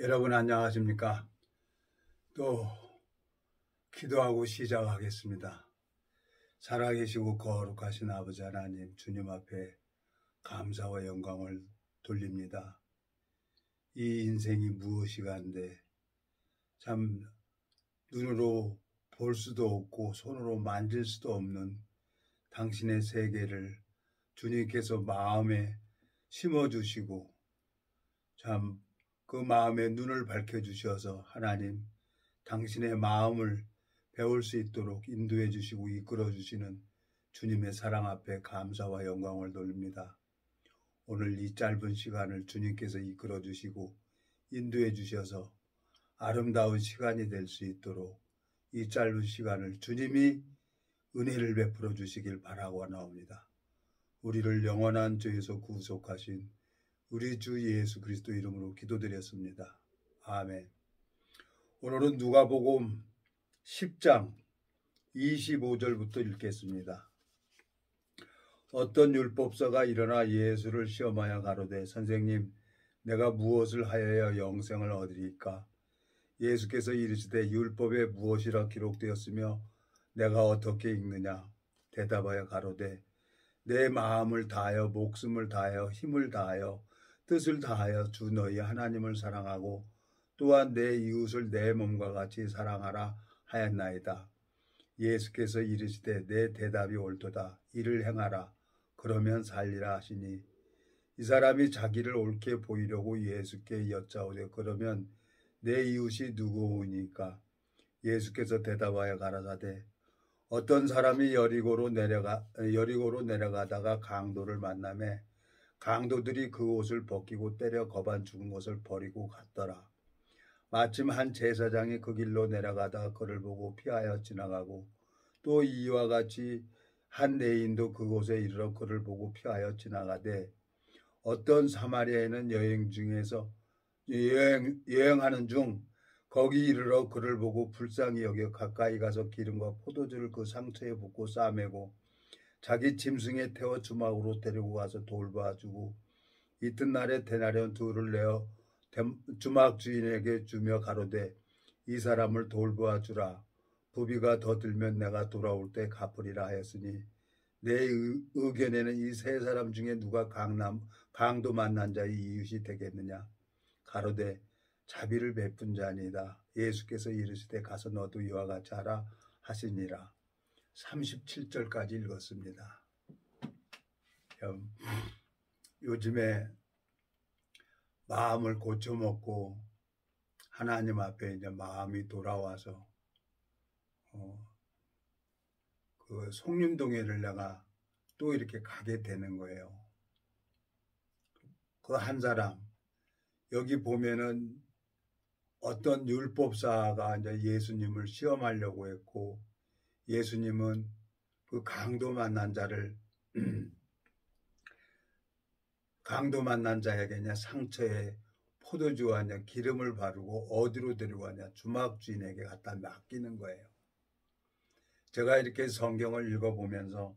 여러분 안녕하십니까? 또 기도하고 시작하겠습니다. 살아계시고 거룩하신 아버지 하나님, 주님 앞에 감사와 영광을 돌립니다. 이 인생이 무엇이간데 참 눈으로 볼 수도 없고 손으로 만질 수도 없는 당신의 세계를 주님께서 마음에 심어주시고 참 그 마음에 눈을 밝혀주셔서 하나님 당신의 마음을 배울 수 있도록 인도해 주시고 이끌어 주시는 주님의 사랑 앞에 감사와 영광을 돌립니다. 오늘 이 짧은 시간을 주님께서 이끌어 주시고 인도해 주셔서 아름다운 시간이 될 수 있도록 이 짧은 시간을 주님이 은혜를 베풀어 주시길 바라고 나옵니다. 우리를 영원한 죄에서 구속하신 우리 주 예수 그리스도 이름으로 기도드렸습니다. 아멘. 오늘은 누가복음 10장 25절부터 읽겠습니다. 어떤 율법사가 일어나 예수를 시험하여 가로되 선생님 내가 무엇을 하여야 영생을 얻으리까? 예수께서 이르시되 율법에 무엇이라 기록되었으며 내가 어떻게 읽느냐? 대답하여 가로되 내 마음을 다하여 목숨을 다하여 힘을 다하여 뜻을 다하여 주 너희 하나님을 사랑하고 또한 내 이웃을 내 몸과 같이 사랑하라 하였나이다. 예수께서 이르시되 내 대답이 옳도다. 이를 행하라. 그러면 살리라 하시니 이 사람이 자기를 옳게 보이려고 예수께 여짜오되 그러면 내 이웃이 누구오니까? 예수께서 대답하여 가라사대 어떤 사람이 여리고로 내려가다가 강도를 만나매 강도들이 그 옷을 벗기고 때려 거반 죽은 것을 버리고 갔더라. 마침 한 제사장이 그 길로 내려가다가 그를 보고 피하여 지나가고 또 이와 같이 한 레인도 그곳에 이르러 그를 보고 피하여 지나가되 어떤 사마리아인은 여행하는 중 거기 이르러 그를 보고 불쌍히 여겨 가까이 가서 기름과 포도주를 그 상처에 붓고 싸매고 자기 짐승에 태워 주막으로 데리고 가서 돌봐주고 이튿날에 데나리온 둘을 내어 주막 주인에게 주며 가로되 이 사람을 돌보아 주라. 부비가 더 들면 내가 돌아올 때 갚으리라 하였으니 내 의견에는 이 세 사람 중에 누가 강도 만난 자의 이웃이 되겠느냐? 가로되 자비를 베푼 자니이다. 예수께서 이르시되 가서 너도 이와 같이 하라 하시니라. 37절까지 읽었습니다. 요즘에 마음을 고쳐먹고 하나님 앞에 이제 마음이 돌아와서 그 송림동회를 내가 또 이렇게 가게 되는 거예요. 그 한 사람 여기 보면은 어떤 율법사가 이제 예수님을 시험하려고 했고 예수님은 그 강도 만난 자에게 상처에 포도주와 기름을 바르고 어디로 데리고 가냐? 주막 주인에게 갖다 맡기는 거예요. 제가 이렇게 성경을 읽어보면서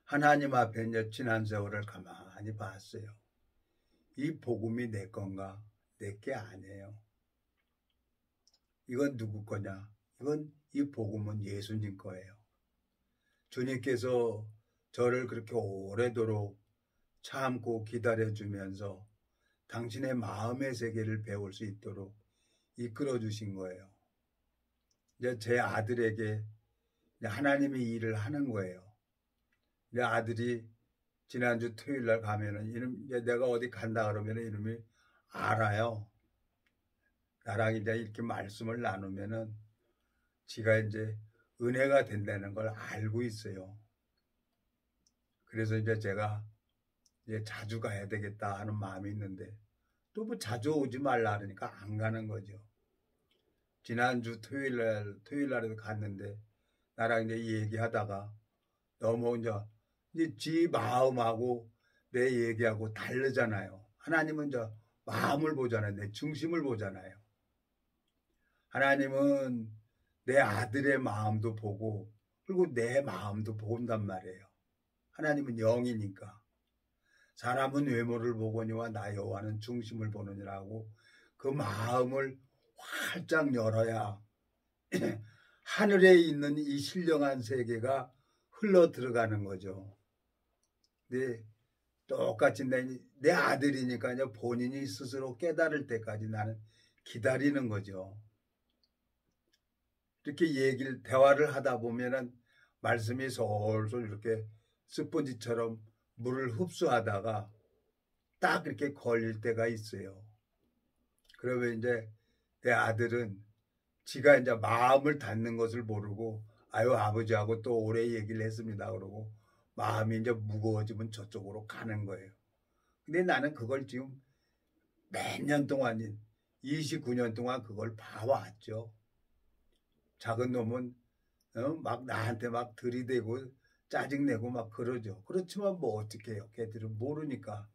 하나님 앞에 이제 지난 세월을 가만히 봤어요. 이 복음이 내 건가? 내 게 아니에요. 이건 누구 거냐? 이 복음은 예수님 거예요. 주님께서 저를 그렇게 오래도록 참고 기다려주면서 당신의 마음의 세계를 배울 수 있도록 이끌어 주신 거예요. 이제 제 아들에게 하나님이 일을 하는 거예요. 내 아들이 지난주 토요일 날 가면은 내가 어디 간다 그러면 이놈이 알아요. 나랑 이제 이렇게 말씀을 나누면은 지가 이제 은혜가 된다는 걸 알고 있어요. 그래서 이제 제가 이제 자주 가야 되겠다 하는 마음이 있는데 또 뭐 자주 오지 말라 그러니까 안 가는 거죠. 지난주 토요일 날에도 갔는데 나랑 이제 얘기하다가 너무 이제 지 마음하고 내 얘기하고 다르잖아요. 하나님은 마음을 보잖아요. 내 중심을 보잖아요. 하나님은 내 아들의 마음도 보고 그리고 내 마음도 본단 말이에요. 하나님은 영이니까. 사람은 외모를 보거니와 나 여호와는 중심을 보느니라고 그 마음을 활짝 열어야 하늘에 있는 이 신령한 세계가 흘러 들어가는 거죠. 근데 똑같이 내 아들이니까요. 본인이 스스로 깨달을 때까지 나는 기다리는 거죠. 이렇게 대화를 하다 보면은 말씀이 솔솔 이렇게 스펀지처럼 물을 흡수하다가 딱 이렇게 걸릴 때가 있어요. 그러면 이제 내 아들은 지가 이제 마음을 닫는 것을 모르고 아유 아버지하고 또 오래 얘기를 했습니다. 그러고 마음이 이제 무거워지면 저쪽으로 가는 거예요. 근데 나는 그걸 지금 몇 년 동안 29년 동안 그걸 봐왔죠. 작은 놈은 막 나한테 막 들이대고 짜증내고 막 그러죠. 그렇지만 뭐 어떻게 해요. 걔들은 모르니까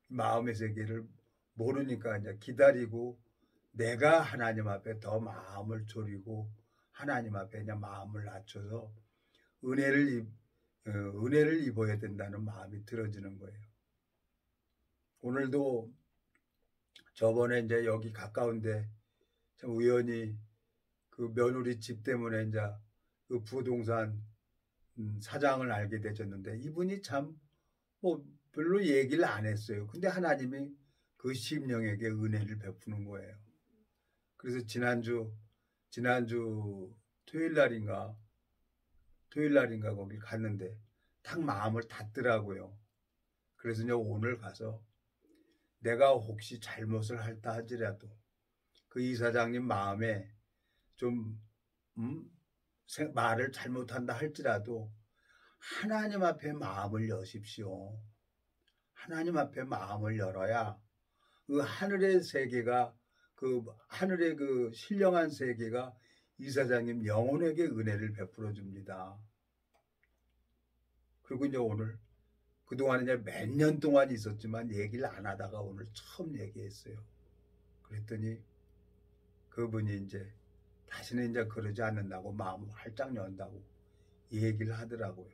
마음의 세계를 모르니까 이제 기다리고 내가 하나님 앞에 더 마음을 졸이고 하나님 앞에 그냥 마음을 낮춰서 은혜를 입어야 된다는 마음이 들어지는 거예요. 오늘도 저번에 이제 여기 가까운데 참 우연히 그 며느리 집 때문에 이제 그 부동산 사장을 알게 되셨는데 이분이 참 뭐 별로 얘기를 안 했어요. 근데 하나님이 그 심령에게 은혜를 베푸는 거예요. 그래서 지난주 토요일 날인가 거기 갔는데 딱 마음을 닫더라고요. 그래서 이제 오늘 가서 내가 혹시 잘못을 할다 하더라도 그 이사장님 마음에 좀 말을 잘못한다 할지라도 하나님 앞에 마음을 여십시오. 하나님 앞에 마음을 열어야 그 하늘의 세계가 그 하늘의 그 신령한 세계가 이사장님 영혼에게 은혜를 베풀어 줍니다. 그리고 이제 오늘 그동안 이제 몇 년 동안 있었지만 얘기를 안 하다가 오늘 처음 얘기했어요. 그랬더니 그분이 이제 다시는 이제 그러지 않는다고 마음을 활짝 연다고 얘기를 하더라고요.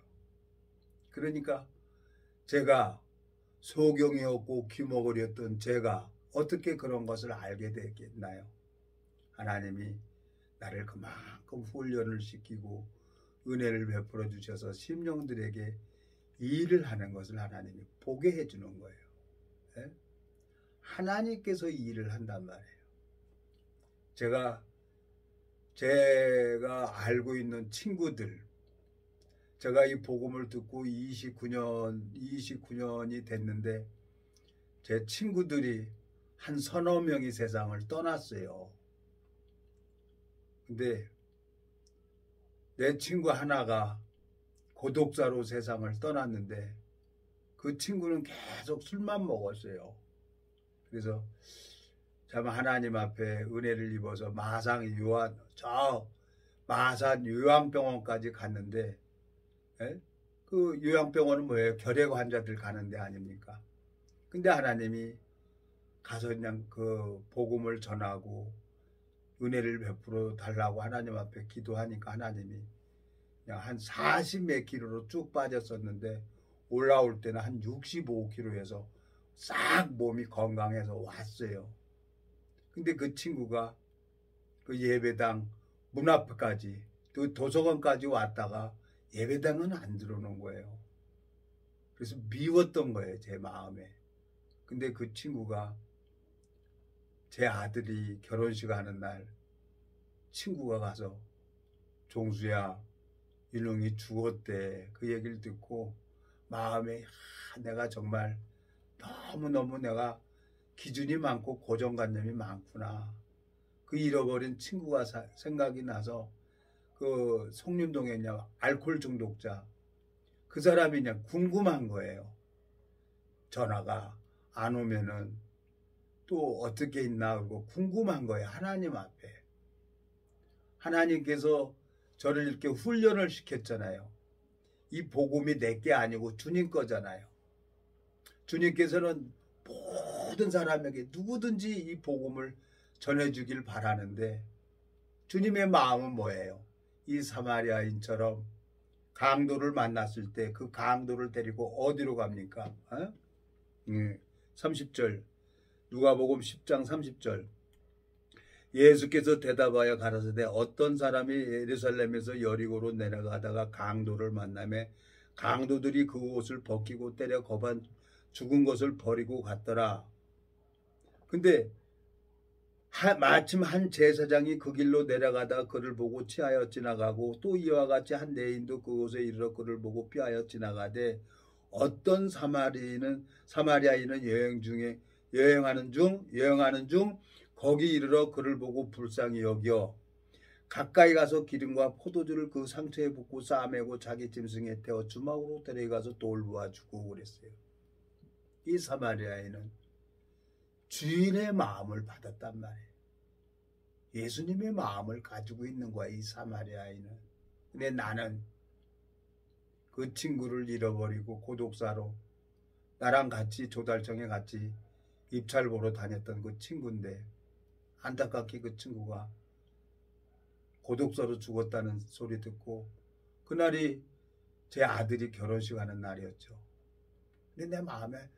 그러니까 제가 소경이 없고 귀머거리였던 제가 어떻게 그런 것을 알게 되겠나요? 하나님이 나를 그만큼 훈련을 시키고 은혜를 베풀어 주셔서 심령들에게 일을 하는 것을 하나님이 보게 해주는 거예요. 네? 하나님께서 일을 한단 말이에요. 제가 알고 있는 친구들, 제가 이 복음을 듣고 29년이 됐는데 제 친구들이 한 서너 명이 세상을 떠났어요. 근데 내 친구 하나가 고독사로 세상을 떠났는데 그 친구는 계속 술만 먹었어요. 그래서 참 하나님 앞에 은혜를 입어서 마산 요양병원까지 갔는데 그 요양병원은 뭐예요? 결핵 환자들 가는 데 아닙니까? 근데 하나님이 가서 그냥 그 복음을 전하고 은혜를 베풀어 달라고 하나님 앞에 기도하니까 하나님이 그냥 한 40몇 킬로로 쭉 빠졌었는데 올라올 때는 한 65kg에서 싹 몸이 건강해서 왔어요. 근데 그 친구가 그 예배당 문 앞까지 또 도서관까지 왔다가 예배당은 안 들어오는 거예요. 그래서 미웠던 거예요, 제 마음에. 근데 그 친구가 제 아들이 결혼식 하는 날 친구가 가서 종수야 일롱이 죽었대 그 얘기를 듣고 마음에 내가 정말 너무너무 내가 기준이 많고 고정관념이 많구나. 그 잃어버린 친구가 생각이 나서 그 송림동에 있냐 알코올 중독자 그 사람이 그냥 궁금한 거예요. 전화가 안 오면은 또 어떻게 있나 그러고 궁금한 거예요. 하나님 앞에. 하나님께서 저를 이렇게 훈련을 시켰잖아요. 이 복음이 내게 아니고 주님 거잖아요. 주님께서는 모든 사람에게 누구든지 이 복음을 전해주길 바라는데 주님의 마음은 뭐예요? 이 사마리아인처럼 강도를 만났을 때 그 강도를 데리고 어디로 갑니까? 30절 누가복음 10장 30절 예수께서 대답하여 가라사대 어떤 사람이 예루살렘에서 여리고로 내려가다가 강도를 만나매 강도들이 그 옷을 벗기고 때려 거반 죽은 것을 버리고 갔더라. 근데 마침 한 제사장이 그 길로 내려가다 그를 보고 취하여 지나가고 또 이와 같이 한 레인도 그곳에 이르러 그를 보고 피하여 지나가되 어떤 사마리아인은 여행하는 중 거기 이르러 그를 보고 불쌍히 여겨 가까이 가서 기름과 포도주를 그 상처에 붓고 싸매고 자기 짐승에 태워 주막으로 데려가서 돌보아 주고 그랬어요. 이 사마리아인은 주인의 마음을 받았단 말이에요. 예수님의 마음을 가지고 있는 거야, 이 사마리아인은. 근데 나는 그 친구를 잃어버리고 고독사로 나랑 같이 조달청에 같이 입찰 보러 다녔던 그 친구인데 안타깝게 그 친구가 고독사로 죽었다는 소리 듣고 그날이 제 아들이 결혼식 하는 날이었죠. 근데 내 마음에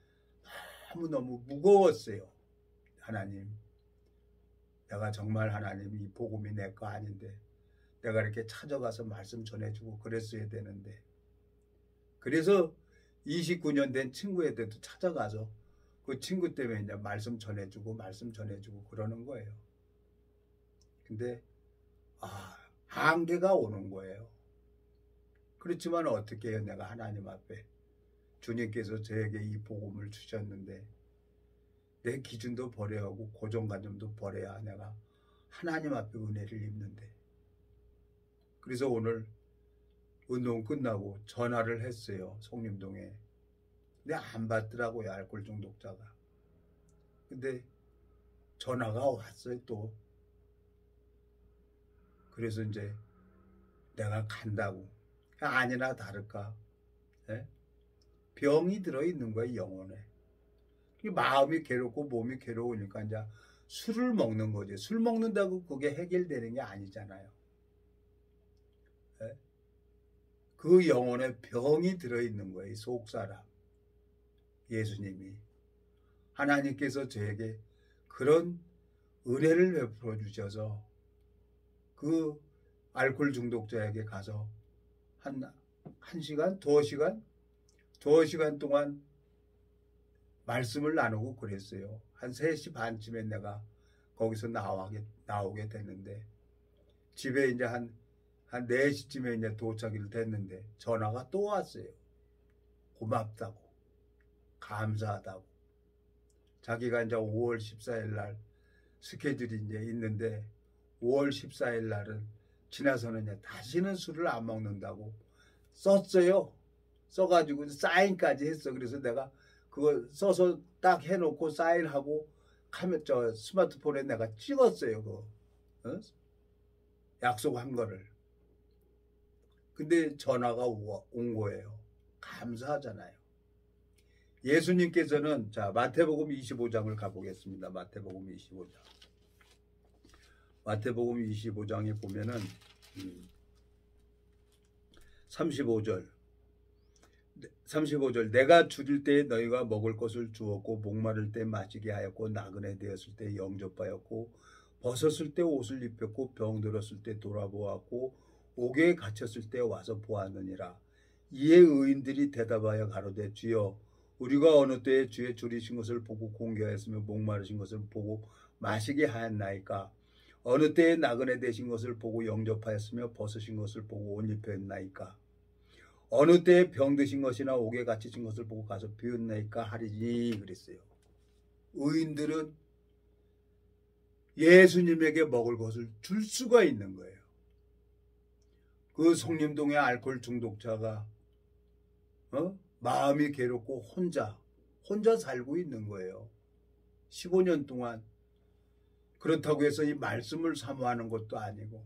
너무너무 무거웠어요. 하나님, 내가 정말 하나님 이 복음이 내 거 아닌데 내가 이렇게 찾아가서 말씀 전해주고 그랬어야 되는데 그래서 29년 된 친구한테도 찾아가서 그 친구 때문에 이제 말씀 전해주고 그러는 거예요. 근데 한계가 오는 거예요. 그렇지만 어떻게 해요? 내가 하나님 앞에 주님께서 저에게 이 복음을 주셨는데 내 기준도 버려야 하고 고정관념도 버려야 내가 하나님 앞에 은혜를 입는데 그래서 오늘 운동 끝나고 전화를 했어요. 송림동에. 근데 안 받더라고요. 알코올 중독자가. 근데 전화가 왔어요 또. 그래서 이제 내가 간다고. 아니나 다를까. 예? 병이 들어있는 거예요. 영혼에. 마음이 괴롭고 몸이 괴로우니까 이제 술을 먹는 거지. 술 먹는다고 그게 해결되는 게 아니잖아요. 예? 그 영혼에 병이 들어있는 거예요. 이 속사람. 예수님이. 하나님께서 저에게 그런 은혜를 베풀어 주셔서 그 알코올 중독자에게 가서 한 시간, 2시간 동안 말씀을 나누고 그랬어요. 한 3시 반쯤에 내가 거기서 나오게 됐는데 집에 이제 한 4시쯤에 이제 도착이 됐는데 전화가 또 왔어요. 고맙다고, 감사하다고. 자기가 이제 5월 14일 날 스케줄이 이제 있는데 5월 14일 날은 지나서는 이제 다시는 술을 안 먹는다고 썼어요. 써가지고 사인까지 했어. 그래서 내가 그거 써서 딱 해놓고 사인하고 스마트폰에 내가 찍었어요. 그거. 약속한 거를. 근데 전화가 온 거예요. 감사하잖아요. 예수님께서는 마태복음 25장을 가보겠습니다. 마태복음 25장. 마태복음 25장에 보면은 35절 내가 줄일 때에 너희가 먹을 것을 주었고 목마를 때 마시게 하였고 나그네 되었을 때 영접하였고 벗었을 때 옷을 입혔고 병들었을 때 돌아보았고 옥에 갇혔을 때 와서 보았느니라. 이에 의인들이 대답하여 가로되 주여 우리가 어느 때에 주의 줄이신 것을 보고 공개하였으며 목마르신 것을 보고 마시게 하였나이까. 어느 때에 나그네 되신 것을 보고 영접하였으며 벗으신 것을 보고 옷 입혔나이까. 어느 때에 병드신 것이나 옥에 갇히신 것을 보고 가서 비웠나이까 하리니 그랬어요. 의인들은 예수님에게 먹을 것을 줄 수가 있는 거예요. 그 송림동의 알코올 중독자가 마음이 괴롭고 혼자 살고 있는 거예요. 15년 동안. 그렇다고 해서 이 말씀을 사모하는 것도 아니고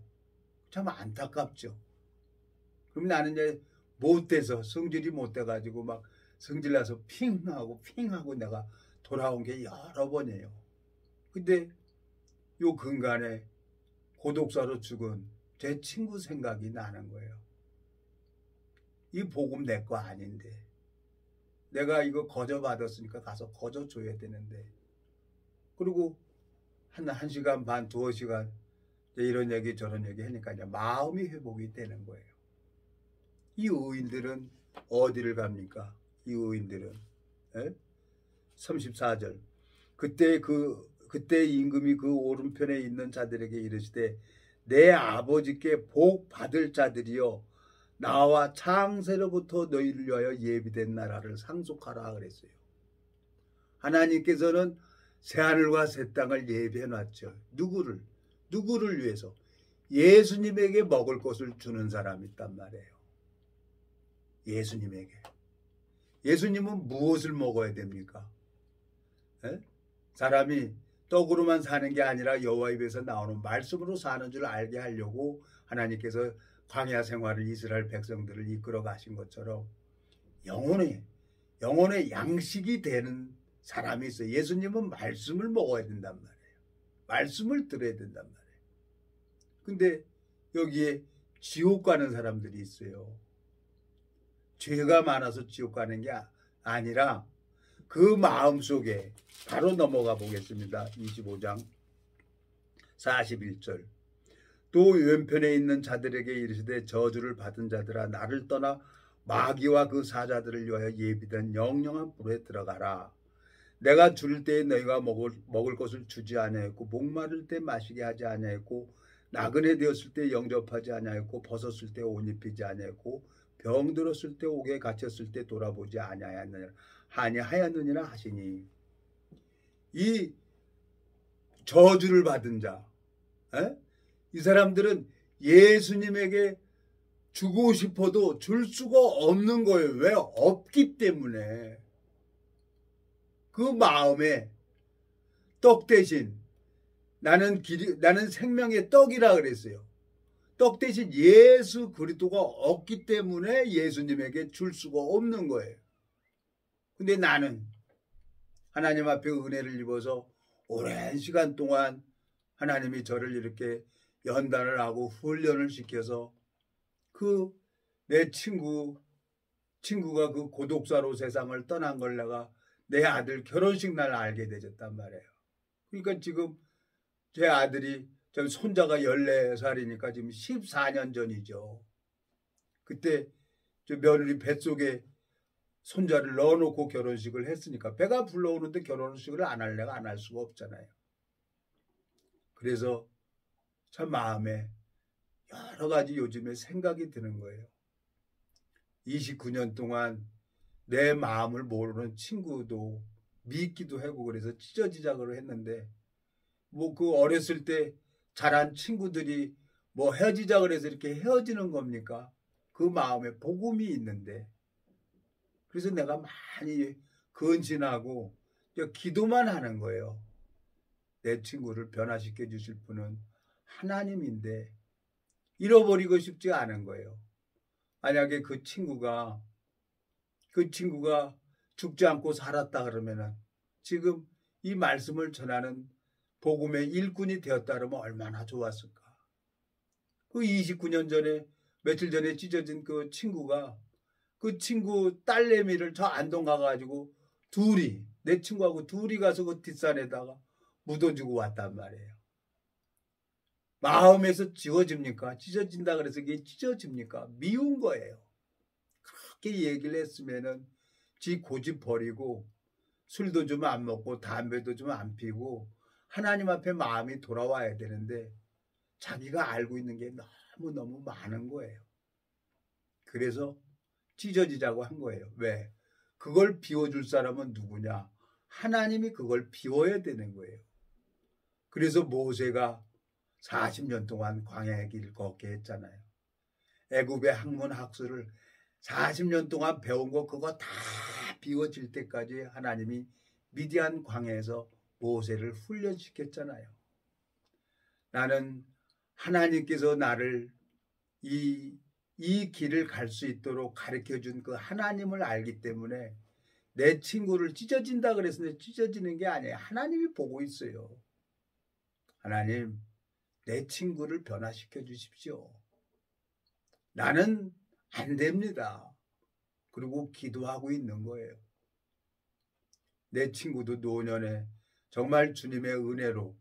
참 안타깝죠. 그럼 나는 이제 못돼서 성질이 못돼가지고 막 성질나서 핑하고 내가 돌아온 게 여러 번이에요. 근데 요 근간에 고독사로 죽은 제 친구 생각이 나는 거예요. 이 복음 내 거 아닌데 내가 이거 거저 받았으니까 가서 거저 줘야 되는데. 그리고 한 시간 반, 2시간 이런 얘기 저런 얘기 하니까 이제 마음이 회복이 되는 거예요. 이 의인들은 어디를 갑니까? 이 의인들은 34절 그때 임금이 그 오른편에 있는 자들에게 이르시되 내 아버지께 복 받을 자들이여 나와 창세로부터 너희를 위하여 예비된 나라를 상속하라 그랬어요. 하나님께서는 새하늘과 새 땅을 예비해 놨죠. 누구를 위해서? 예수님에게 먹을 것을 주는 사람이 있단 말이에요. 예수님에게. 예수님은 무엇을 먹어야 됩니까? 사람이 떡으로만 사는 게 아니라 여호와 입에서 나오는 말씀으로 사는 줄 알게 하려고 하나님께서 광야 생활을 이스라엘 백성들을 이끌어 가신 것처럼 영혼의 양식이 되는 사람이 있어요. 예수님은 말씀을 먹어야 된단 말이에요. 말씀을 들어야 된단 말이에요. 근데 여기에 지옥 가는 사람들이 있어요. 죄가 많아서 지옥 가는 게 아니라 그 마음속에 바로 넘어가 보겠습니다. 25장 41절 또 왼편에 있는 자들에게 이르시되 저주를 받은 자들아 나를 떠나 마귀와 그 사자들을 위하여 예비된 영영한 불에 들어가라. 내가 줄 때에 너희가 먹을 것을 주지 아니하였고 목마를 때 마시게 하지 아니하였고 나그네 되었을 때 영접하지 아니하였고 벗었을 때 옷 입히지 아니하였고 병들었을 때 옥에 갇혔을 때 돌아보지 아니하였느니라 하시니 이 저주를 받은 자 이 사람들은 예수님에게 주고 싶어도 줄 수가 없는 거예요. 왜? 없기 때문에. 그 마음에 떡 대신 나는 생명의 떡이라 그랬어요. 떡 대신 예수 그리스도가 없기 때문에 예수님에게 줄 수가 없는 거예요. 근데 나는 하나님 앞에 은혜를 입어서 오랜 시간 동안 하나님이 저를 이렇게 연단을 하고 훈련을 시켜서 그 내 친구가 그 고독사로 세상을 떠난 걸 내가 내 아들 결혼식 날 알게 되었단 말이에요. 그러니까 지금 제 아들이 손자가 14살이니까 지금 14년 전이죠. 그때 저 며느리 뱃속에 손자를 넣어놓고 결혼식을 했으니까 배가 불러오는데 결혼식을 안 할래가 안 할 수가 없잖아요. 그래서 참 마음에 여러 가지 요즘에 생각이 드는 거예요. 29년 동안 내 마음을 모르는 친구도 믿기도 하고 그래서 찢어지자고 했는데 뭐 그 어렸을 때 자란 친구들이 뭐 헤어지자 그래서 이렇게 헤어지는 겁니까? 그 마음에 복음이 있는데 그래서 내가 많이 근신하고 기도만 하는 거예요. 내 친구를 변화시켜 주실 분은 하나님인데 잃어버리고 싶지 않은 거예요. 만약에 그 친구가 죽지 않고 살았다 그러면은 지금 이 말씀을 전하는 복음의 일꾼이 되었다 그러면 얼마나 좋았을까. 그 29년 전에 며칠 전에 찢어진 그 친구가 그 친구 딸내미를 저 안동 가가지고 내 친구하고 둘이 가서 그 뒷산에다가 묻어주고 왔단 말이에요. 마음에서 지워집니까? 찢어진다 그래서 이게 찢어집니까? 미운 거예요. 그렇게 얘기를 했으면은 지 고집 버리고 술도 좀 안 먹고 담배도 좀 안 피고 하나님 앞에 마음이 돌아와야 되는데 자기가 알고 있는 게 너무너무 많은 거예요. 그래서 찢어지자고 한 거예요. 왜? 그걸 비워줄 사람은 누구냐? 하나님이 그걸 비워야 되는 거예요. 그래서 모세가 40년 동안 광야의 길을 걷게 했잖아요. 애굽의 학문 학술을 40년 동안 배운 거 그거 다 비워질 때까지 하나님이 미디안 광야에서 모세를 훈련시켰잖아요. 나는 하나님께서 나를 이 길을 갈 수 있도록 가르쳐준 그 하나님을 알기 때문에 내 친구를 찢어진다 그래서 찢어지는 게 아니에요. 하나님이 보고 있어요. 하나님, 내 친구를 변화시켜 주십시오. 나는 안 됩니다. 그리고 기도하고 있는 거예요. 내 친구도 노년에 정말 주님의 은혜로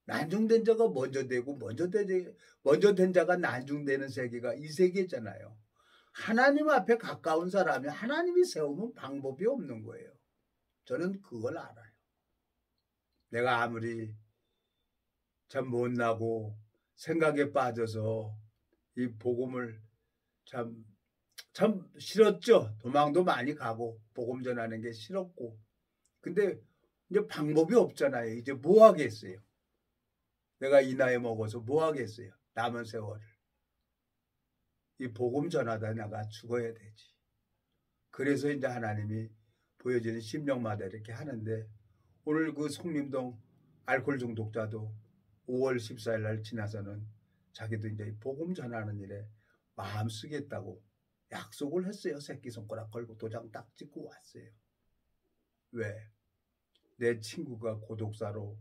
난중된 자가 먼저 되고 먼저 된 자가 난중되는 세계가 이 세계잖아요. 하나님 앞에 가까운 사람이 하나님이 세우면 방법이 없는 거예요. 저는 그걸 알아요. 내가 아무리 참 못나고 생각에 빠져서 이 복음을 참 싫었죠. 도망도 많이 가고 복음 전하는 게 싫었고. 근데 이제 방법이 없잖아요. 이제 뭐 하겠어요. 내가 이 나이 먹어서 뭐 하겠어요. 남은 세월을. 이 복음 전하다 내가 죽어야 되지. 그래서 이제 하나님이 보여지는 심령마다 이렇게 하는데 오늘 그 송림동 알코올 중독자도 5월 14일 날 지나서는 자기도 이제 복음 전하는 일에 마음 쓰겠다고 약속을 했어요. 새끼손가락 걸고 도장 딱 찍고 왔어요. 왜? 내 친구가 고독사로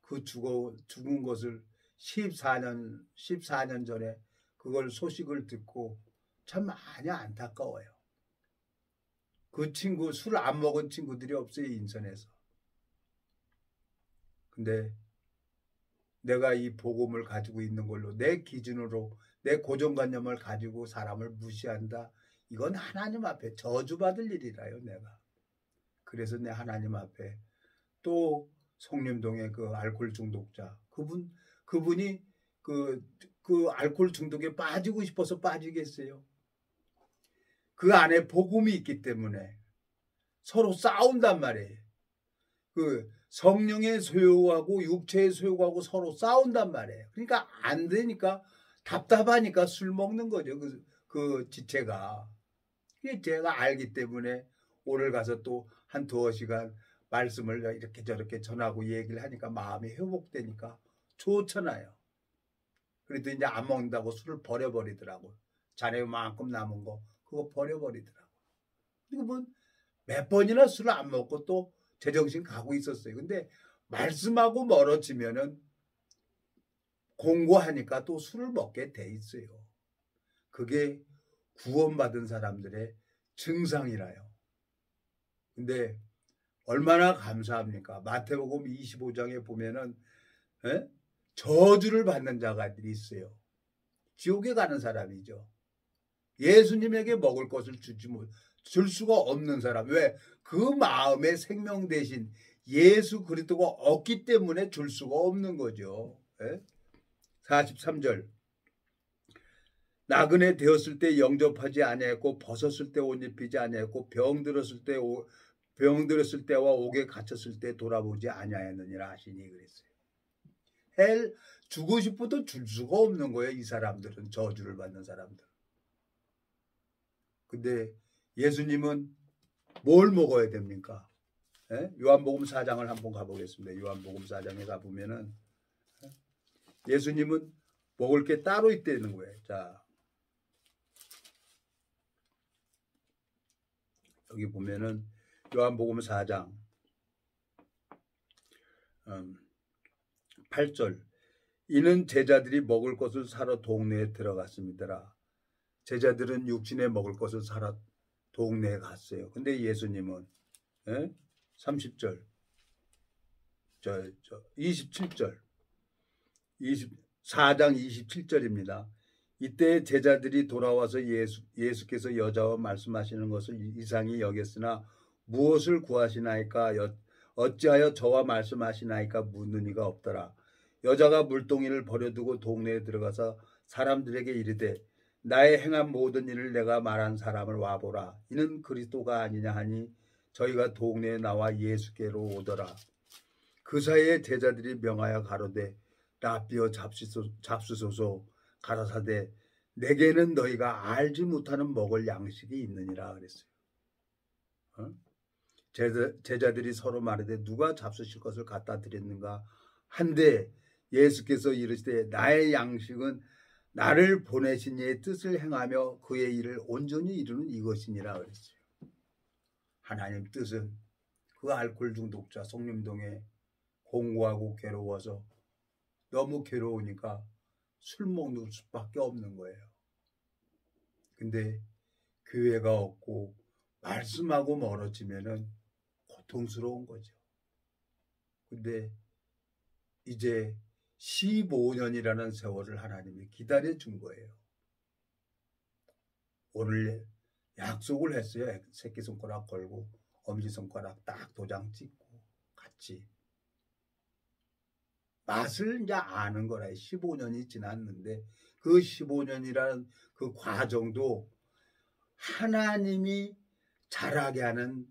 그 죽은 것을 14년 전에 그걸 소식을 듣고 참 많이 안타까워요. 그 친구 술 안 먹은 친구들이 없어요. 인천에서. 근데 내가 이 복음을 가지고 있는 걸로 내 기준으로 내 고정관념을 가지고 사람을 무시한다. 이건 하나님 앞에 저주받을 일이라요. 내가. 그래서 내 하나님 앞에 또 송림동의 그 알코올 중독자 그분이 그 알코올 중독에 빠지고 싶어서 빠지겠어요. 그 안에 복음이 있기 때문에 서로 싸운단 말이에요. 그 성령의 소유하고 육체의 소유하고 서로 싸운단 말이에요. 그러니까 안 되니까 답답하니까 술 먹는 거죠. 그 지체가. 제가 알기 때문에 오늘 가서 또 한 두어 시간 말씀을 이렇게 저렇게 전하고 얘기를 하니까 마음이 회복되니까 좋잖아요. 그래도 이제 안 먹는다고 술을 버려버리더라고. 자네만큼 남은 거 그거 버려버리더라고. 그리고 뭐 몇 번이나 술을 안 먹고 또 제정신 가고 있었어요. 근데 말씀하고 멀어지면은 공고하니까 또 술을 먹게 돼 있어요. 그게 구원받은 사람들의 증상이라요. 근데 얼마나 감사합니까? 마태복음 25장에 보면은 저주를 받는 자가들이 있어요. 지옥에 가는 사람이죠. 예수님에게 먹을 것을 줄 수가 없는 사람. 왜? 그 마음의 생명 대신 예수 그리스도가 없기 때문에 줄 수가 없는 거죠. 43절. 나그네 되었을 때 영접하지 아니했고 벗었을 때 옷 입히지 아니했고 병들었을 때와 옥에 갇혔을 때 돌아보지 아니하였느니라 하시니 그랬어요. 헬 주고 싶어도 줄 수가 없는 거예요. 이 사람들은 저주를 받는 사람들. 근데 예수님은 뭘 먹어야 됩니까? 요한복음 4장을 한번 가보겠습니다. 요한복음 4장에 가보면은 예수님은 먹을 게 따로 있다는 거예요. 자, 여기 보면은 요한복음 4장 8절. 이는 제자들이 먹을 것을 사러 동네에 들어갔습니다. 제자들은 육신에 먹을 것을 사러 동네에 갔어요. 근데 예수님은 30절 27절 4장 27절입니다. 이때 제자들이 돌아와서 예수께서 여자와 말씀하시는 것을 이상히 여겼으나 무엇을 구하시나이까 어찌하여 저와 말씀하시나이까 묻는 이가 없더라. 여자가 물동이를 버려두고 동네에 들어가서 사람들에게 이르되 나의 행한 모든 일을 내가 말한 사람을 와보라. 이는 그리스도가 아니냐 하니 저희가 동네에 나와 예수께로 오더라. 그 사이에 제자들이 명하여 가로되 라비어 잡수소서 가라사대 내게는 너희가 알지 못하는 먹을 양식이 있느니라 그랬어요. 제자들이 서로 말하되 누가 잡수실 것을 갖다 드렸는가 한데 예수께서 이르시되 나의 양식은 나를 보내신 이의 뜻을 행하며 그의 일을 온전히 이루는 이것이니라 그랬어요. 하나님 뜻은 그 알코올 중독자 송림동에 공고하고 괴로워서 너무 괴로우니까 술 먹는 수밖에 없는 거예요. 근데 교회가 없고 말씀하고 멀어지면은 고통스러운 거죠. 근데 이제 15년이라는 세월을 하나님이 기다려 준 거예요. 오늘 약속을 했어요. 새끼손가락 걸고 엄지손가락 딱 도장 찍고 같이. 맛을 이제 아는 거라. 15년이 지났는데 그 15년이라는 그 과정도 하나님이 자라게 하는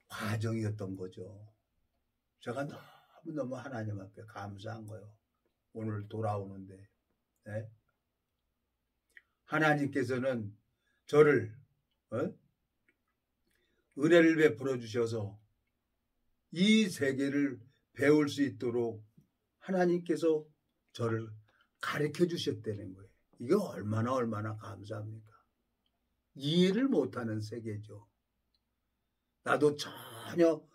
과정이었던 거죠. 제가 너무너무 하나님 앞에 감사한 거예요. 오늘 돌아오는데. 네? 하나님께서는 저를 은혜를 베풀어 주셔서 이 세계를 배울 수 있도록 하나님께서 저를 가르쳐 주셨다는 거예요. 이게 얼마나 감사합니까? 이해를 못하는 세계죠. 나도 전혀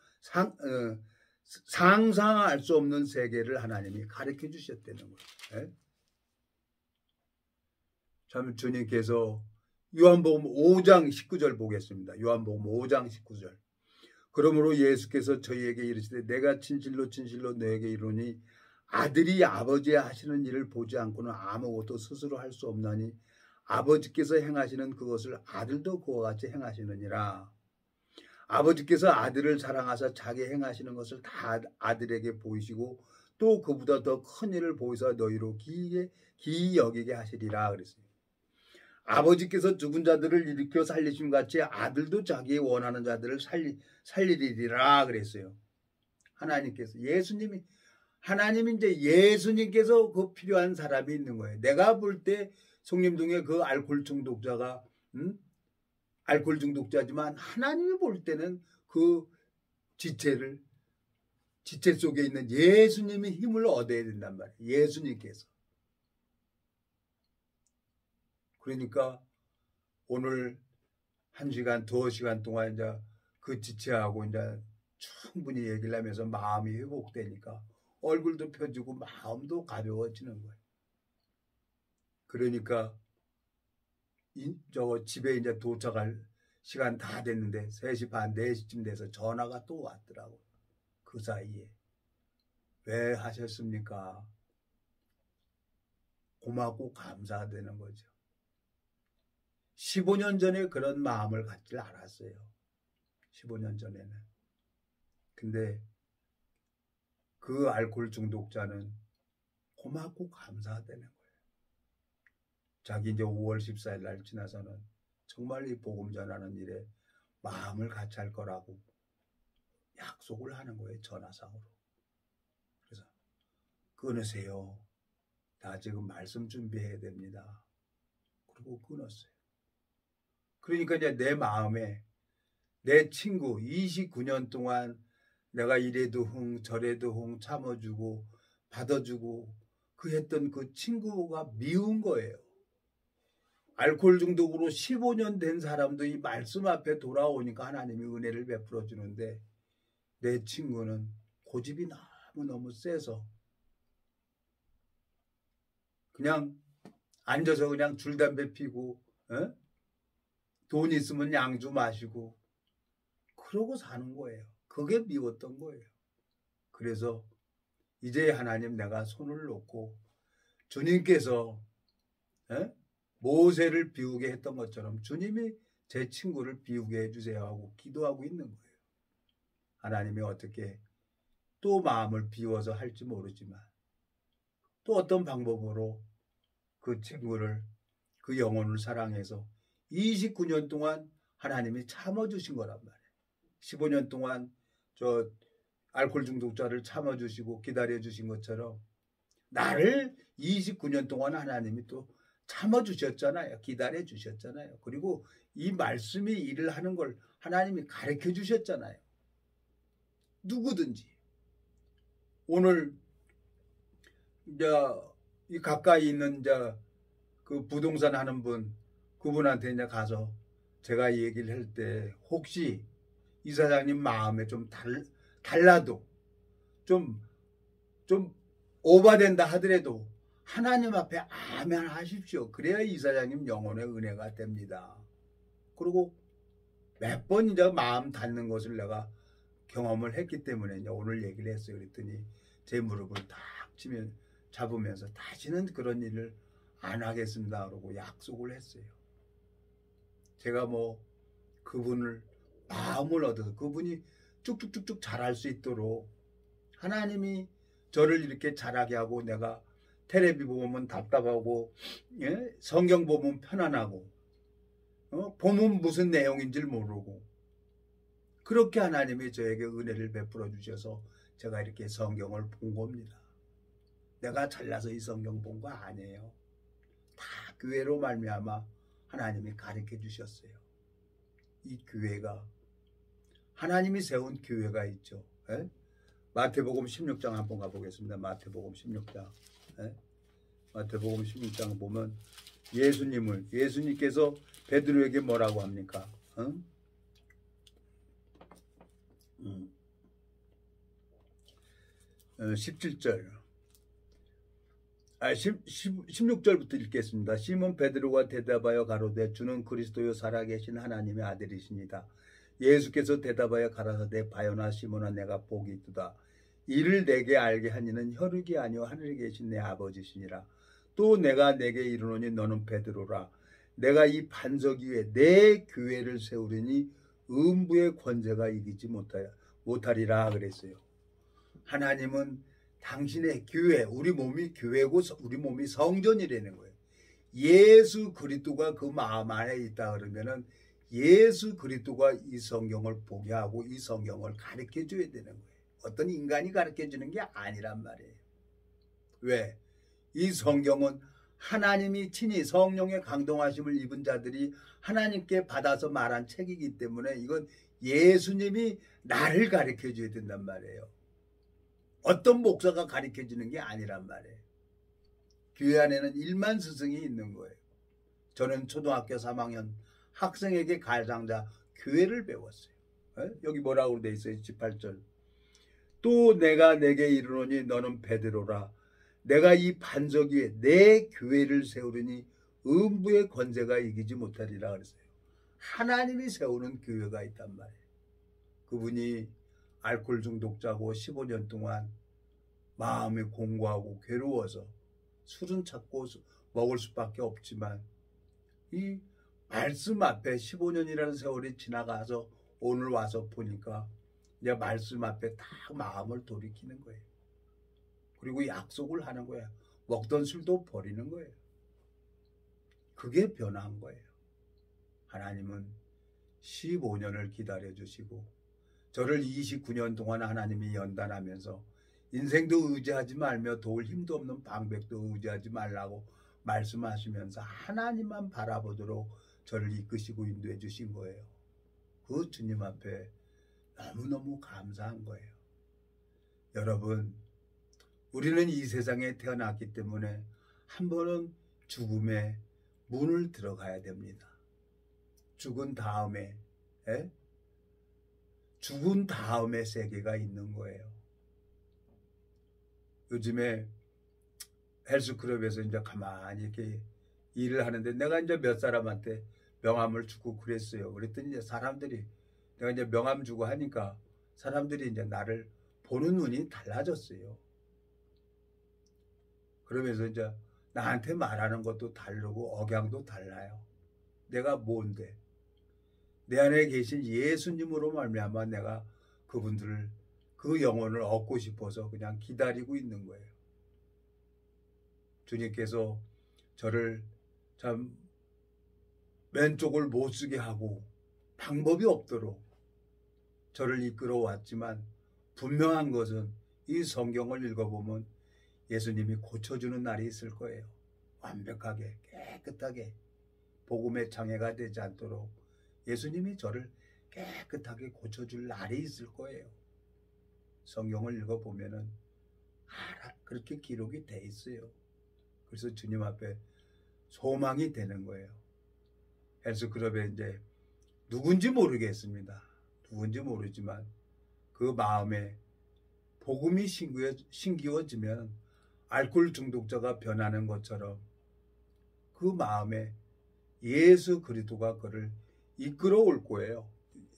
상상할 수 없는 세계를 하나님이 가르쳐 주셨다는 거예요. 네? 참 주님께서 요한복음 5장 19절 보겠습니다. 요한복음 5장 19절. 그러므로 예수께서 저희에게 이르시되 내가 진실로 너에게 이르노니 아들이 아버지의 하시는 일을 보지 않고는 아무것도 스스로 할 수 없나니 아버지께서 행하시는 그것을 아들도 그와 같이 행하시느니라. 아버지께서 아들을 사랑하사 자기 행하시는 것을 다 아들에게 보이시고 또 그보다 더 큰 일을 보이사 너희로 기이 여기게 하시리라 그랬어요. 아버지께서 죽은 자들을 일으켜 살리심 같이 아들도 자기 원하는 자들을 살리리라 그랬어요. 하나님께서 하나님이 이제 예수님께서 그 필요한 사람이 있는 거예요. 내가 볼 때 송림동의 그 알코올 중독자가 알코올 중독자지만 하나님이 볼 때는 그 지체 속에 있는 예수님의 힘을 얻어야 된단 말이에요. 예수님께서. 그러니까 오늘 1시간, 2시간 동안 이제 그 지체하고 이제 충분히 얘기를 하면서 마음이 회복되니까 얼굴도 펴지고 마음도 가벼워지는 거예요. 그러니까 집에 이제 도착할 시간 다 됐는데 3시 반, 4시쯤 돼서 전화가 또 왔더라고요. 그 사이에. 왜 하셨습니까? 고맙고 감사되는 거죠. 15년 전에 그런 마음을 갖질 않았어요. 15년 전에는. 근데 그 알코올 중독자는 고맙고 감사되는 거예요. 자기 이제 5월 14일 날 지나서는 정말 이 복음 전하는 일에 마음을 같이 할 거라고 약속을 하는 거예요. 전화상으로. 그래서 끊으세요. 나 지금 말씀 준비해야 됩니다. 그리고 끊었어요. 그러니까 이제 내 마음에 내 친구 29년 동안 내가 이래도 저래도 참아주고 받아주고 했던 그 친구가 미운 거예요. 알코올 중독으로 15년 된 사람도 이 말씀 앞에 돌아오니까 하나님이 은혜를 베풀어 주는데 내 친구는 고집이 너무 세서 그냥 앉아서 그냥 줄담배 피고 돈 있으면 양주 마시고 그러고 사는 거예요. 그게 미웠던 거예요. 그래서 이제 하나님 내가 손을 놓고 주님께서 모세를 비우게 했던 것처럼 주님이 제 친구를 비우게 해주세요 하고 기도하고 있는 거예요. 하나님이 어떻게 또 마음을 비워서 할지 모르지만 또 어떤 방법으로 그 친구를 그 영혼을 사랑해서 29년 동안 하나님이 참아주신 거란 말이에요. 15년 동안 저 알코올 중독자를 참아주시고 기다려주신 것처럼 나를 29년 동안 하나님이 또 참아주셨잖아요. 기다려주셨잖아요. 그리고 이 말씀이 일을 하는 걸 하나님이 가르쳐주셨잖아요. 누구든지. 오늘 이제 이 가까이 있는 이제 그 부동산 하는 분, 그분한테 이제 가서 제가 얘기를 할 때 혹시 이사장님 마음에 좀 달라도 좀 오바된다 하더라도 하나님 앞에 아멘 하십시오. 그래야 이사장님 영혼의 은혜가 됩니다. 그리고 몇 번 이제 마음 닿는 것을 내가 경험을 했기 때문에 이제 오늘 얘기를 했어요. 그랬더니 제 무릎을 탁 잡으면서 다시는 그런 일을 안 하겠습니다. 그러고 약속을 했어요. 제가 뭐 그분을 마음을 얻어서 그분이 쭉쭉쭉쭉 잘할 수 있도록 하나님이 저를 이렇게 잘하게 하고 내가 텔레비 보면 답답하고 예? 성경 보면 편안하고 보면 무슨 내용인지 모르고 그렇게 하나님이 저에게 은혜를 베풀어 주셔서 제가 이렇게 성경을 본 겁니다. 내가 잘나서 이 성경 본 거 아니에요. 다 교회로 말미암아 하나님이 가르쳐 주셨어요. 이 교회가 하나님이 세운 교회가 있죠. 예? 마태복음 16장 한번 가보겠습니다. 마태복음 16장. 예? 마태복음 16장 보면 예수님께서 베드로에게 뭐라고 합니까? 17절 16절부터 읽겠습니다. 시몬 베드로가 대답하여 가로되 주는 그리스도요 살아계신 하나님의 아들이시니다. 예수께서 대답하여 가라사대 바요나 시몬아 내가 복이 있도다. 이를 내게 알게 한 이는 혈육이 아니요 하늘에 계신 내 아버지시니라. 또 내가 내게 이르노니 너는 베드로라. 내가 이 반석 위에 내 교회를 세우리니 음부의 권세가 이기지 못하리라 그랬어요. 하나님은 당신의 교회, 우리 몸이 교회고 우리 몸이 성전이라는 거예요. 예수 그리스도가 그 마음 안에 있다 그러면은 예수 그리스도가 이 성경을 보게 하고 이 성경을 가르쳐 줘야 되는 거예요. 어떤 인간이 가르쳐 주는 게 아니란 말이에요. 왜? 이 성경은 하나님이 친히 성령의 강동하심을 입은 자들이 하나님께 받아서 말한 책이기 때문에 이건 예수님이 나를 가르쳐 줘야 된단 말이에요. 어떤 목사가 가르쳐 주는 게 아니란 말이에요. 교회 안에는 1만 스승이 있는 거예요. 저는 초등학교 3학년 학생에게 가장자 교회를 배웠어요. 여기 뭐라고 돼 있어요? 18절. 또 내가 내게 이르노니 너는 베드로라. 내가 이 반석 위에 내 교회를 세우리니 음부의 권세가 이기지 못하리라 그랬어요. 하나님이 세우는 교회가 있단 말이에요. 그분이 알코올 중독자고 15년 동안 마음이 공고하고 괴로워서 술은 찾고 먹을 수밖에 없지만 이 말씀 앞에 15년이라는 세월이 지나가서 오늘 와서 보니까 이제 말씀 앞에 다 마음을 돌이키는 거예요. 그리고 약속을 하는 거예요. 먹던 술도 버리는 거예요. 그게 변한 거예요. 하나님은 15년을 기다려주시고 저를 29년 동안 하나님이 연단하면서 인생도 의지하지 말며 도울 힘도 없는 방백도 의지하지 말라고 말씀하시면서 하나님만 바라보도록 저를 이끄시고 인도해 주신 거예요. 그 주님 앞에 너무너무 감사한 거예요. 여러분, 우리는 이 세상에 태어났기 때문에 한 번은 죽음의 문을 들어가야 됩니다. 죽은 다음에 세계가 있는 거예요. 요즘에 헬스클럽에서 이제 가만히 이렇게 일을 하는데 내가 이제 몇 사람한테 명함을 주고 그랬어요. 그랬더니 이제 사람들이 내가 이제 명함 주고 하니까 사람들이 이제 나를 보는 눈이 달라졌어요. 그러면서 이제 나한테 말하는 것도 다르고 억양도 달라요. 내가 뭔데? 내 안에 계신 예수님으로 말미암아 내가 그분들을 그 영혼을 얻고 싶어서 그냥 기다리고 있는 거예요. 주님께서 저를 참 왼쪽을 못 쓰게 하고 방법이 없도록 저를 이끌어 왔지만 분명한 것은 이 성경을 읽어보면 예수님이 고쳐주는 날이 있을 거예요. 완벽하게 깨끗하게 복음의 장애가 되지 않도록 예수님이 저를 깨끗하게 고쳐줄 날이 있을 거예요. 성경을 읽어보면은 그렇게 기록이 돼 있어요. 그래서 주님 앞에 소망이 되는 거예요. 헬스클럽에 이제 누군지 모르겠습니다. 누군지 모르지만 그 마음에 복음이 신기워지면 알코올 중독자가 변하는 것처럼 그 마음에 예수 그리스도가 그를 이끌어 올 거예요.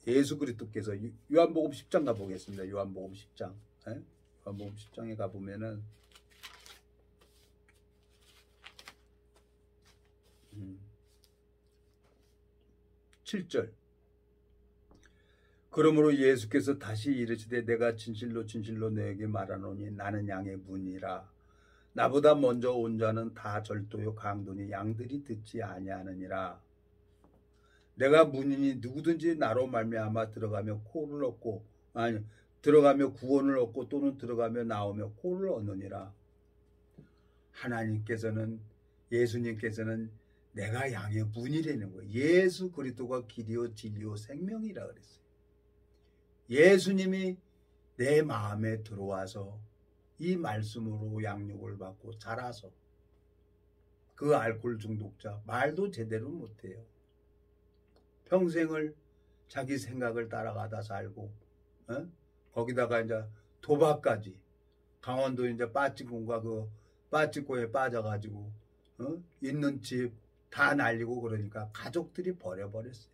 예수 그리스도께서 요한복음 10장 가보겠습니다. 요한복음 10장. 예? 요한복음 10장에 가보면은 7절. 그러므로 예수께서 다시 이르시되 내가 진실로 진실로 너에게 말하노니 나는 양의 문이라. 나보다 먼저 온 자는 다 절도요 강도니 양들이 듣지 아니하느니라. 내가 문이니 누구든지 나로 말미암아 들어가며 코를 얻고 들어가며 구원을 얻고 또는 들어가며 나오며 코를 얻느니라. 하나님께서는 예수님께서는 내가 양의 문이라는 거예요. 예수 그리스도가 길이요 진리요 생명이라 그랬어요. 예수님이 내 마음에 들어와서 이 말씀으로 양육을 받고 자라서 그 알코올 중독자 말도 제대로 못해요. 평생을 자기 생각을 따라가다 살고 거기다가 이제 도박까지 강원도 이제 빠찌공과 그 빠찌코에 빠져가지고 있는 집 다 날리고 그러니까 가족들이 버려버렸어요.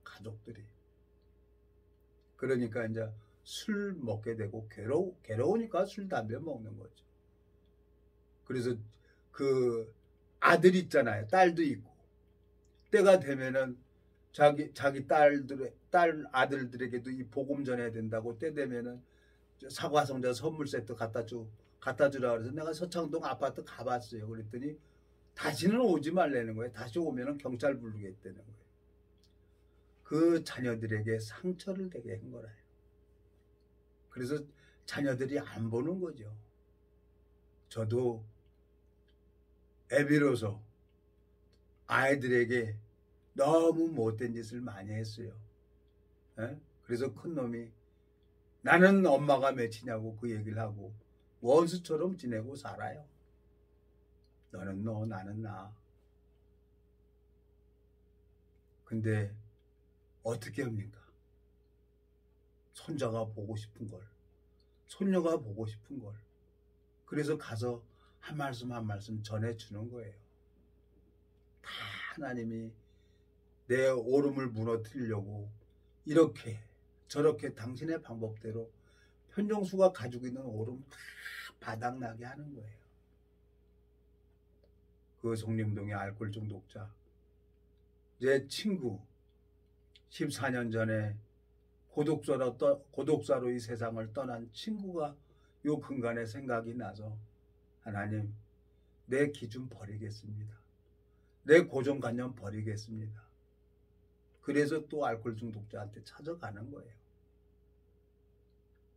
가족들이. 그러니까 이제 술 먹게 되고 괴로우니까 술 담배 먹는 거죠. 그래서 그 아들 있잖아요. 딸도 있고 때가 되면은 자기 딸 아들들에게도 이 복음 전해야 된다고 때 되면은 사과성자 선물 세트 갖다 주라 그래서 내가 서창동 아파트 가봤어요. 그랬더니 다시는 오지 말라는 거예요. 다시 오면은 경찰 부르겠다는 거예요. 그 자녀들에게 상처를 되게 한 거라요. 그래서 자녀들이 안 보는 거죠. 저도 애비로서 아이들에게 너무 못된 짓을 많이 했어요. 그래서 큰놈이 나는 엄마가 몇이냐고 그 얘기를 하고 원수처럼 지내고 살아요. 너는 너, 나는 나. 근데 어떻게 합니까? 손자가 보고 싶은 걸, 손녀가 보고 싶은 걸. 그래서 가서 한 말씀 한 말씀 전해주는 거예요. 다 하나님이 내 오름을 무너뜨리려고 이렇게 저렇게 당신의 방법대로 편정수가 가지고 있는 오름 다 바닥나게 하는 거예요. 그 송림동의 알코올 중독자 제 친구 14년 전에 고독사로 이 세상을 떠난 친구가 요 근간에 생각이 나서 하나님 내 기준 버리겠습니다. 내 고정관념 버리겠습니다. 그래서 또 알코올 중독자한테 찾아가는 거예요.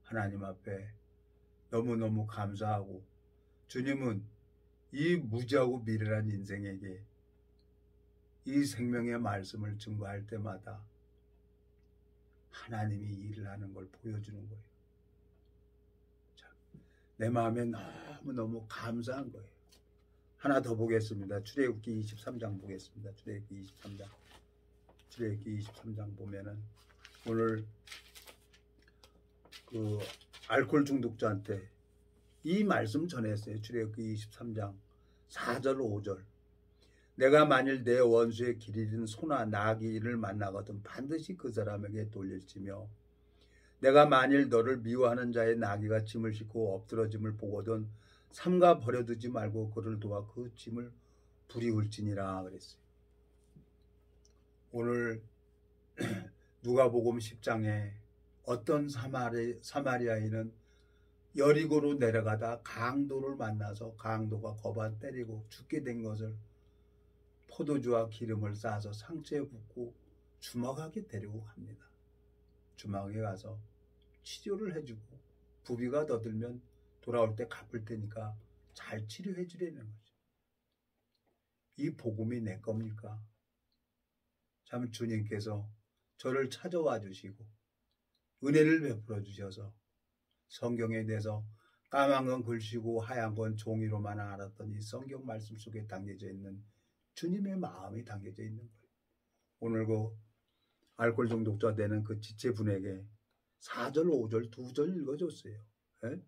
하나님 앞에 너무너무 감사하고 주님은 이 무지하고 미련한 인생에게 이 생명의 말씀을 증거할 때마다 하나님이 일을 하는 걸 보여주는 거예요. 자, 내 마음에 너무너무 감사한 거예요. 하나 더 보겠습니다. 출애굽기 23장 보겠습니다. 출애굽기 23장 보면은 오늘 그 알코올 중독자한테 이 말씀 전했어요. 출애굽기 23장 4절 5절. 내가 만일 내 원수의 길 잃은 소나 나귀를 만나거든 반드시 그 사람에게 돌릴지며 내가 만일 너를 미워하는 자의 나귀가 짐을 싣고 엎드러짐을 보거든 삼가 버려두지 말고 그를 도와 그 짐을 부리울지니라 그랬어요. 오늘 누가복음 10장에 어떤 사마리아인은 여리고로 내려가다 강도를 만나서 강도가 거반 때리고 죽게 된 것을 포도주와 기름을 싸서 상처에 붓고 주막하게 데리고 갑니다. 주막에 가서 치료를 해주고 부비가 더 들면 돌아올 때 갚을 테니까 잘 치료해 주려는 거죠. 이 복음이 내 겁니까? 참 주님께서 저를 찾아와 주시고 은혜를 베풀어 주셔서 성경에 대해서 까만 건 글씨고 하얀 건 종이로만 알았던 이 성경 말씀 속에 담겨져 있는 주님의 마음이 담겨져 있는 거예요. 오늘 그 알코올 중독자 되는 그 지체분에게 4절 5절 2절 읽어줬어요. 에?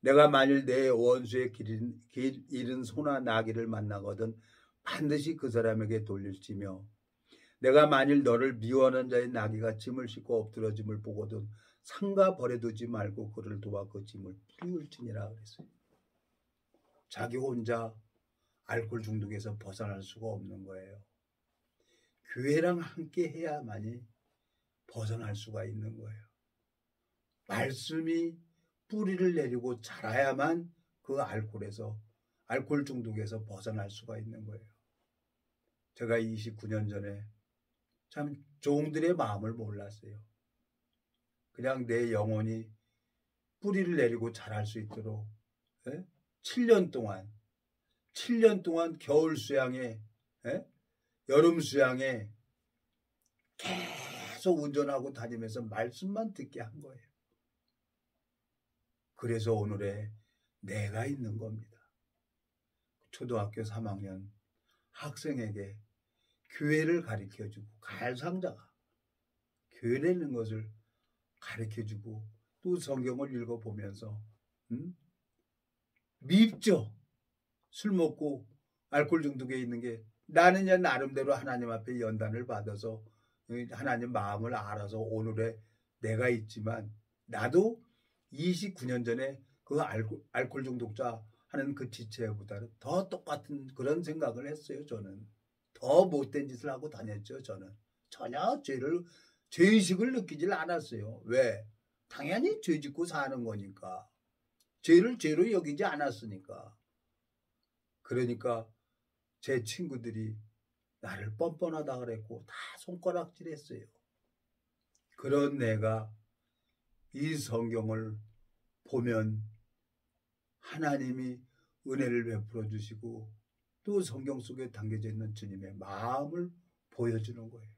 내가 만일 내 원수의 길 잃은 소나 나귀를 만나거든 반드시 그 사람에게 돌릴지며 내가 만일 너를 미워하는 자의 나귀가 짐을 싣고 엎드러짐을 보거든 삼가 버려두지 말고 그를 도와 그 짐을 풀이울지니라 그랬어요. 자기 혼자 알코올 중독에서 벗어날 수가 없는 거예요. 교회랑 함께 해야만이 벗어날 수가 있는 거예요. 말씀이 뿌리를 내리고 자라야만 그 알코올 중독에서 벗어날 수가 있는 거예요. 제가 29년 전에 참 종들의 마음을 몰랐어요. 그냥 내 영혼이 뿌리를 내리고 자랄 수 있도록 7년 동안 겨울 수양에 여름 수양에 계속 운전하고 다니면서 말씀만 듣게 한 거예요. 그래서 오늘의 내가 있는 겁니다. 초등학교 3학년 학생에게 교회를 가르쳐주고 갈상자가 교회라는 것을 가르쳐주고 또 성경을 읽어보면서 밉죠. 술 먹고 알코올 중독에 있는 게 나는야 나름대로 하나님 앞에 연단을 받아서 하나님 마음을 알아서 오늘의 내가 있지만 나도 29년 전에 그 알코올 중독자 하는 그 지체보다는 더 똑같은 그런 생각을 했어요. 저는 더 못된 짓을 하고 다녔죠. 저는 전혀 죄의식을 느끼질 않았어요. 왜? 당연히 죄 짓고 사는 거니까. 죄를 죄로 여기지 않았으니까. 그러니까 제 친구들이 나를 뻔뻔하다 그랬고 다 손가락질했어요. 그런 내가 이 성경을 보면 하나님이 은혜를 베풀어 주시고 또 성경 속에 담겨져 있는 주님의 마음을 보여주는 거예요.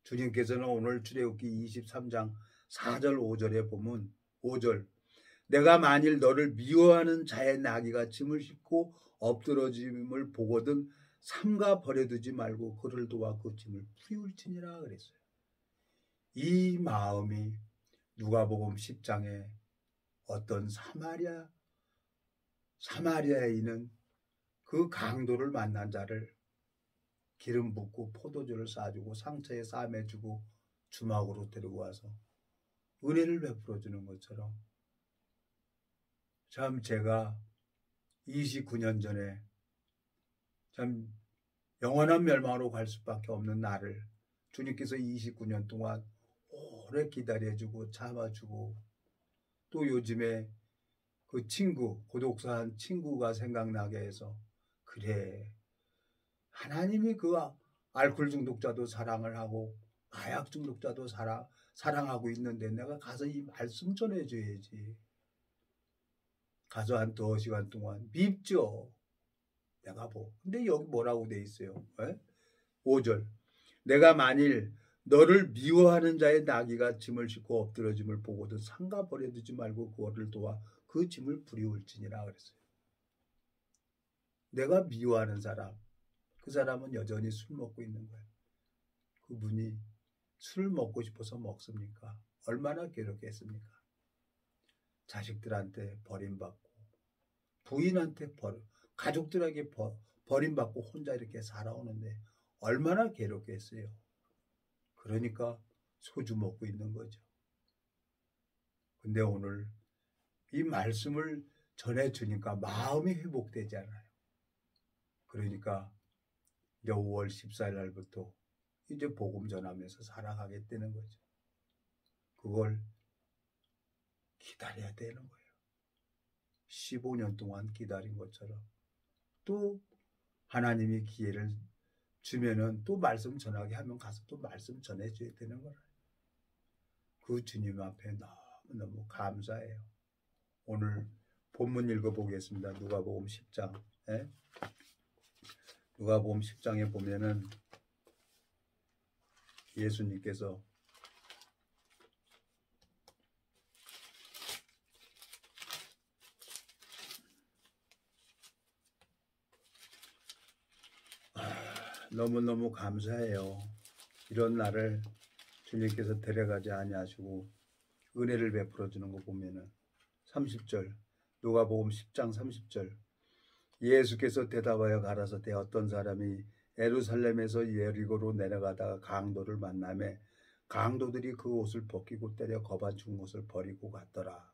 주님께서는 오늘 출애굽기 23장 4절 5절에 보면 5절 내가 만일 너를 미워하는 자의 나귀가 짐을 싣고 엎드러짐을 보거든 삼가 버려두지 말고 그를 도와 그 짐을 풀이울지니라 그랬어요. 이 마음이 누가복음 10장에 어떤 사마리아인은 그 강도를 만난 자를 기름 붓고 포도주를 쏴주고 상처에 싸매주고 주막으로 데리고 와서 은혜를 베풀어 주는 것처럼 참 제가 29년 전에 참 영원한 멸망으로 갈 수밖에 없는 나를 주님께서 29년 동안 오래 기다려주고 참아주고 또 요즘에 그 고독사한 친구가 생각나게 해서 그래 하나님이 그 알코올 중독자도 사랑을 하고 마약 중독자도 사랑하고 있는데 내가 가서 이 말씀 전해줘야지. 가서 한 2시간 동안 밉죠. 내가 근데 여기 뭐라고 돼 있어요? 5절 내가 만일 너를 미워하는 자의 나귀가 짐을 싣고 엎드러짐을 보고도 삼가 버려두지 말고 그거를 도와 그 짐을 부리울지니라 그랬어요. 내가 미워하는 사람 그 사람은 여전히 술 먹고 있는 거예요. 그분이 술 먹고 싶어서 먹습니까? 얼마나 괴롭겠습니까? 자식들한테 버림받고 부인한테 가족들에게 버림받고 혼자 이렇게 살아오는데 얼마나 괴롭겠어요. 그러니까 소주 먹고 있는 거죠. 근데 오늘 이 말씀을 전해주니까 마음이 회복되지 않아요. 그러니까 이제 5월 14일 날부터 이제 복음 전하면서 살아가겠다는 거죠. 그걸 기다려야 되는 거예요. 15년 동안 기다린 것처럼 또 하나님이 기회를 주면은 또 말씀 전하게 하면 가서 또 말씀 전해줘야 되는 거예요. 그 주님 앞에 너무너무 감사해요. 오늘 본문 읽어보겠습니다. 누가복음 10장. 누가복음 10장에 보면은 예수님께서 너무너무 감사해요. 이런 날을 주님께서 데려가지 아니하시고 은혜를 베풀어 주는 거 보면은 30절 누가복음 10장 30절 예수께서 대답하여 가라사대 어떤 사람이 예루살렘에서 예리고로 내려가다가 강도를 만나매 강도들이 그 옷을 벗기고 때려 거반 죽은 것을 버리고 갔더라.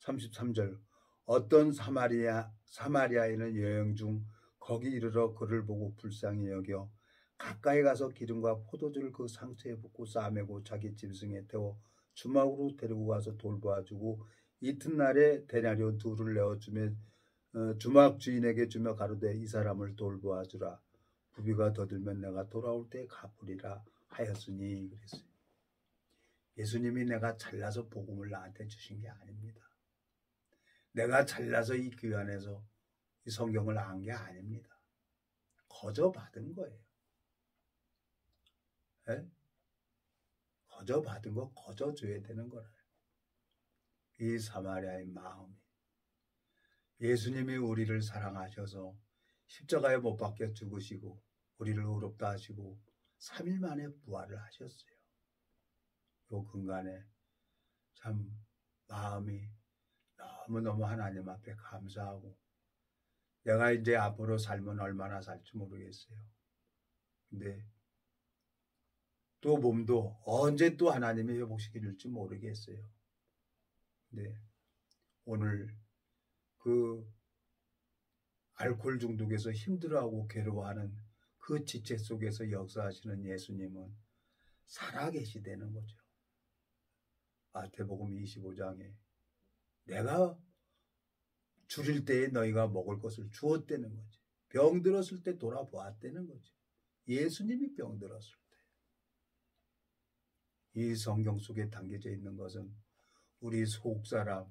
33절 어떤 사마리아인은 여행 중 거기 이르러 그를 보고 불쌍히 여겨 가까이 가서 기름과 포도주를 그 상처에 붓고 싸매고 자기 짐승에 태워 주막으로 데리고 가서 돌보아주고 이튿날에 데나리온 2를 내어주며 주막 주인에게 주며 가로되 이 사람을 돌보아주라. 부비가 더 들면 내가 돌아올 때 갚으리라 하였으니 그랬어요. 예수님이 내가 잘나서 복음을 나한테 주신 게 아닙니다. 내가 잘나서 이 교회 안에서 이 성경을 안 게 아닙니다. 거저 받은 거예요. 에? 거저 받은 거 거저 줘야 되는 거라요. 이 사마리아의 마음이 예수님이 우리를 사랑하셔서 십자가에 못 박혀 죽으시고 우리를 의롭다 하시고 3일 만에 부활을 하셨어요. 요 근간에 참 마음이 너무너무 하나님 앞에 감사하고 내가 이제 앞으로 살면 얼마나 살지 모르겠어요. 근데 또 몸도 언제 또 하나님이 회복시켜 줄지 모르겠어요. 근데 오늘 그 알코올 중독에서 힘들어하고 괴로워하는 그 지체 속에서 역사하시는 예수님은 살아계시다는 거죠. 마태복음 25장에 내가 줄일 때에 너희가 먹을 것을 주었다는 거지. 병들었을 때 돌아보았다는 거지. 예수님이 병들었을 때. 이 성경 속에 담겨져 있는 것은 우리 속사람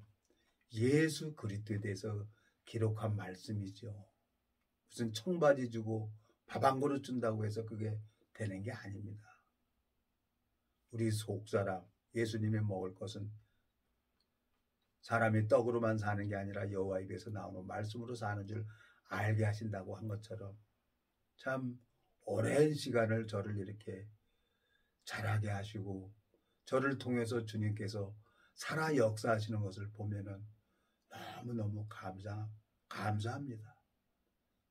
예수 그리스도에 대해서 기록한 말씀이죠. 무슨 청바지 주고 밥 한 그릇 준다고 해서 그게 되는 게 아닙니다. 우리 속사람 예수님이 먹을 것은 사람이 떡으로만 사는 게 아니라 여호와 입에서 나오는 말씀으로 사는 줄 알게 하신다고 한 것처럼 참 오랜 시간을 저를 이렇게 자라게 하시고 저를 통해서 주님께서 살아 역사하시는 것을 보면은 너무너무 감사합니다.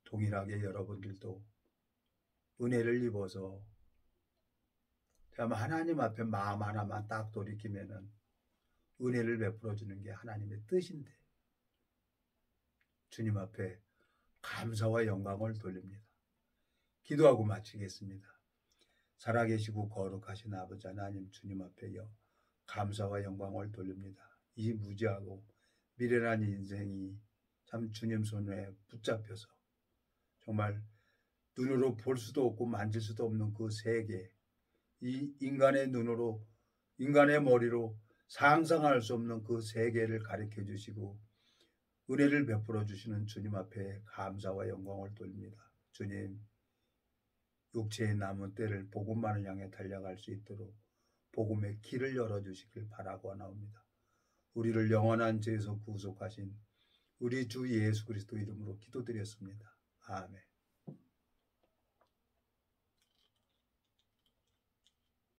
동일하게 여러분들도 은혜를 입어서 참 하나님 앞에 마음 하나만 딱 돌이키면은 은혜를 베풀어 주는 게 하나님의 뜻인데 주님 앞에 감사와 영광을 돌립니다. 기도하고 마치겠습니다. 살아계시고 거룩하신 아버지 하나님 주님 앞에 감사와 영광을 돌립니다. 이 무지하고 미련한 인생이 참 주님 손에 붙잡혀서 정말 눈으로 볼 수도 없고 만질 수도 없는 그 세계, 이 인간의 눈으로 인간의 머리로 상상할 수 없는 그 세계를 가르쳐 주시고 은혜를 베풀어 주시는 주님 앞에 감사와 영광을 돌립니다. 주님, 육체의 남은 때를 복음만을 향해 달려갈 수 있도록 복음의 길을 열어주시길 바라고 나옵니다. 우리를 영원한 죄에서 구속하신 우리 주 예수 그리스도 이름으로 기도드렸습니다. 아멘.